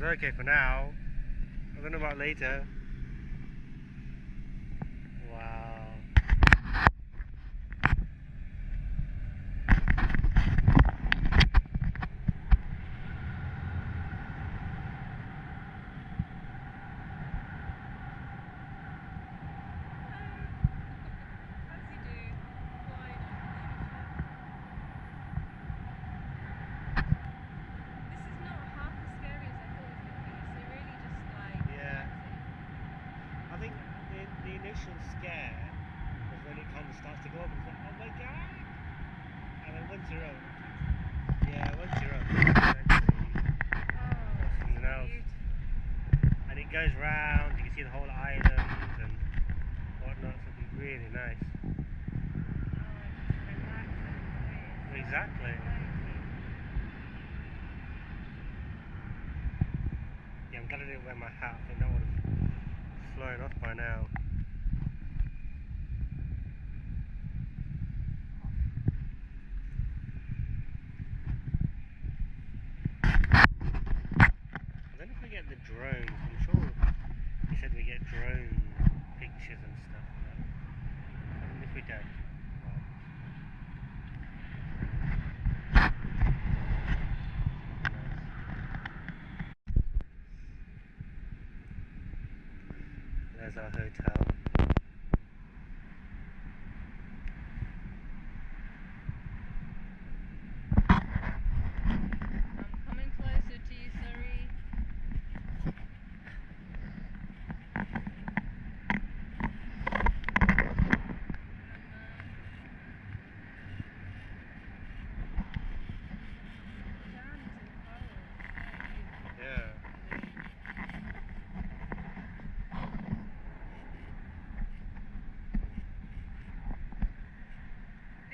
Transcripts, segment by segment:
was okay for now. I don't know about later. Wow. The initial scare was when it kind of starts to go up and it's like, oh my god! And then once you're up, once you're up, that's something else. And it goes round, you can see the whole island and whatnot, so it'll be really nice. Exactly. Yeah, I'm glad I didn't wear my hat, I think that would have flown off by now. The drones, I'm sure he said we get drone pictures and stuff, but if we don't, well. There's our hotel. I'm coming closer to you, sorry.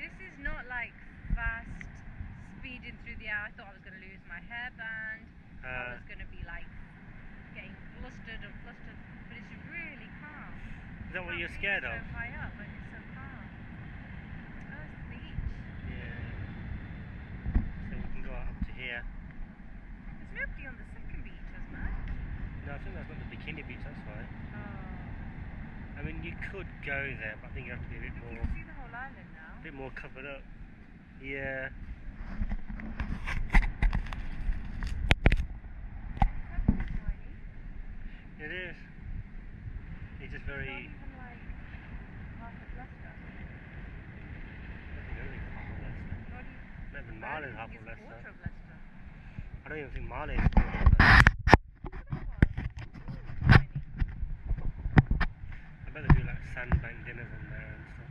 This is not like fast speeding through the air. I thought I was going to lose my hairband. I was going to be like getting flustered and flustered, but it's really calm. Is that what you're scared of? It's so high up, but it's so calm. Oh, it's the beach. Yeah. So we can go up to here. There's nobody on the second beach as much. No, I think that's not the bikini beach, that's why. Oh. I mean, you could go there, but I think you have to be a bit more... You can see the whole island now. A bit more covered up. Yeah. It is. It's just very... It's not even like half of Leicester. Not even Marley is half of Leicester. Quarter of Leicester. I don't even think Marley is quarter of Leicester. I bet they do like sandbank dinners in there and stuff.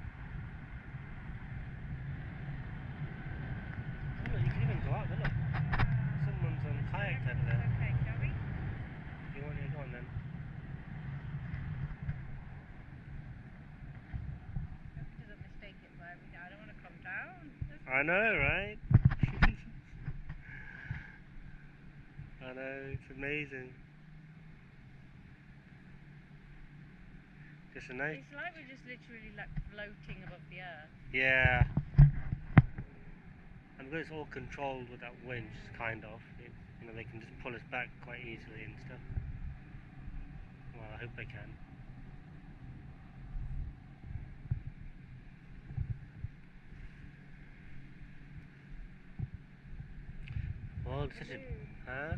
Oh look, you can even go out there, look. Someone's on kayak over there. Okay, shall we? You want to go on then? I hope he doesn't mistake it for everything. I don't want to come down. I know, right? I know, it's amazing. Just a nice... It's like we're just literally like floating above the earth. Yeah. And because it's all controlled with that winch, kind of, you know, they can just pull us back quite easily and stuff. Well, I hope they can. Well, it's such a... Huh?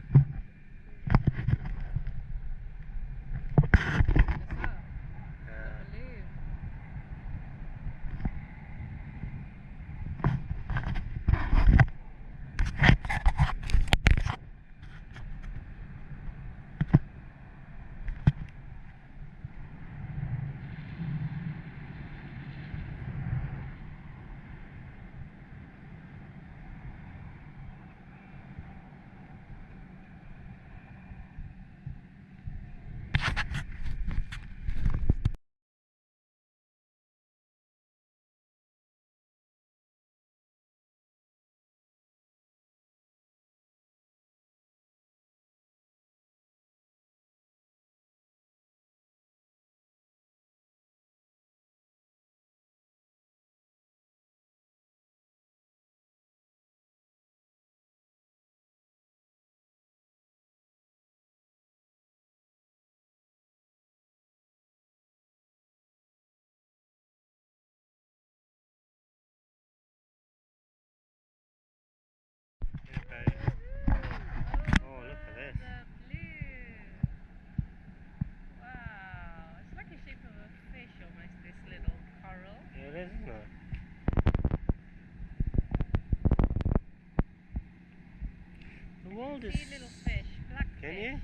there's... see little fish, black Can fish. you?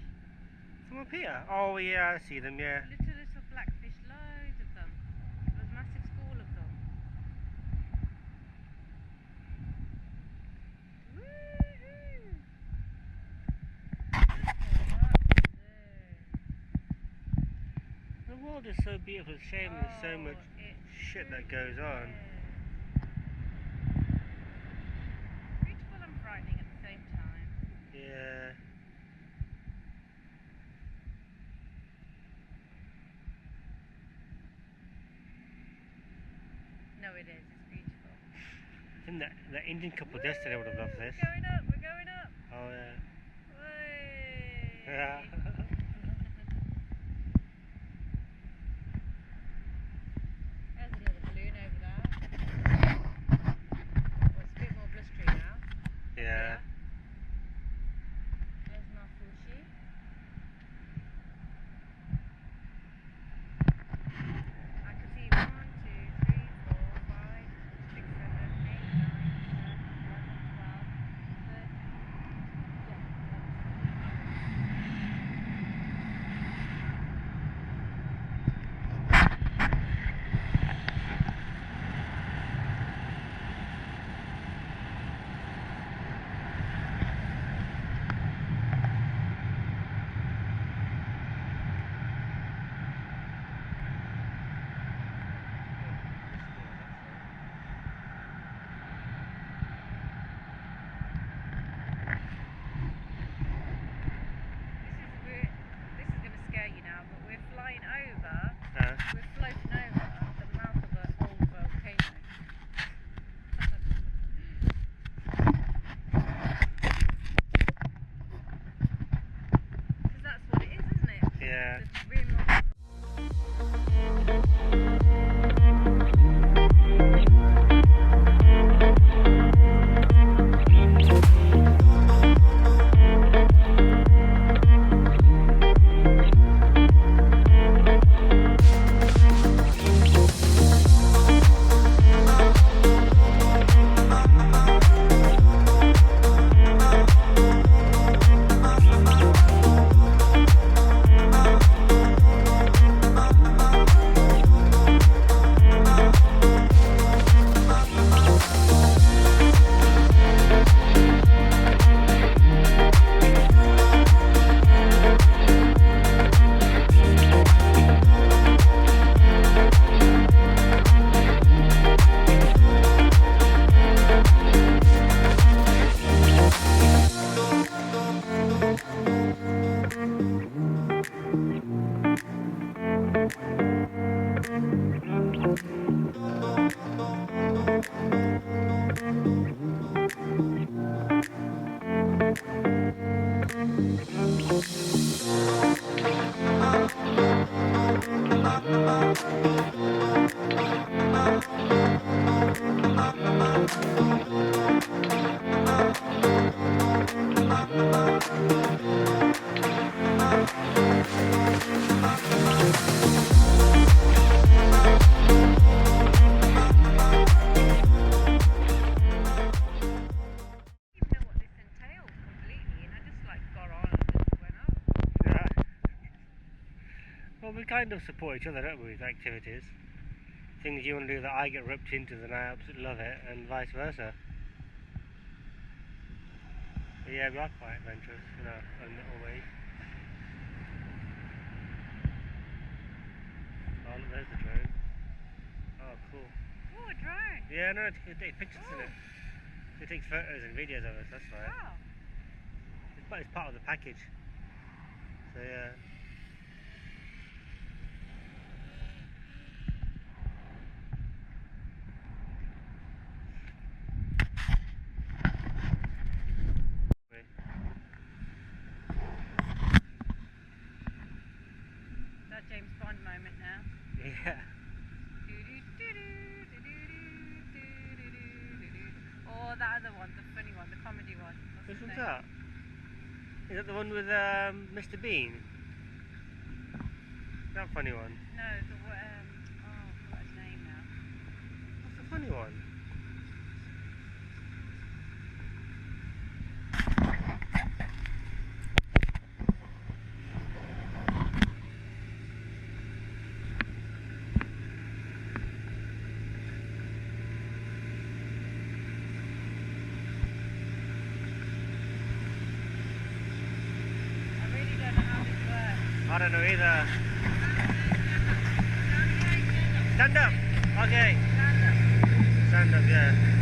From up here? Oh yeah, I see them, yeah. Little black fish, loads of them. There was a massive school of them. Woohoo! The world is so beautiful, it's a shame there's so much shit that goes on. Beautiful and frightening at the same time. Yeah. No, it is. It's beautiful. I think that Indian couple yesterday would have loved this. We're going up. We're going up. Oh yeah. Way. Yeah. There's another balloon over there. Well, it's a bit more blustery now. Yeah. There's Maafushi. I can see 1, 2, 3, 4, 5, 6, 7, 8, 9, 10, 11, 12, 13. This is going to scare you now, but we're flying over. We're floating over the mouth of an old volcano. Because that's what it is, isn't it? Yeah. The rim of Well, we kind of support each other, don't we, with activities. Things you want to do that I get roped into, then I absolutely love it, and vice versa. But yeah, we are quite adventurous in our own little ways. Oh, look, there's the drone. Oh, cool. oh, a drone. Yeah, no, it takes pictures in it. It takes photos and videos of us, that's right. Oh. It's part of the package. So yeah. That James Bond moment now. Yeah. Or that other one, the funny one, the comedy one. Which one's that? Is that the one with Mr. Bean? That funny one? No, I forgot his name now. What's the funny one? I don't know either. Stand up. Okay. Stand up. Stand up, yeah.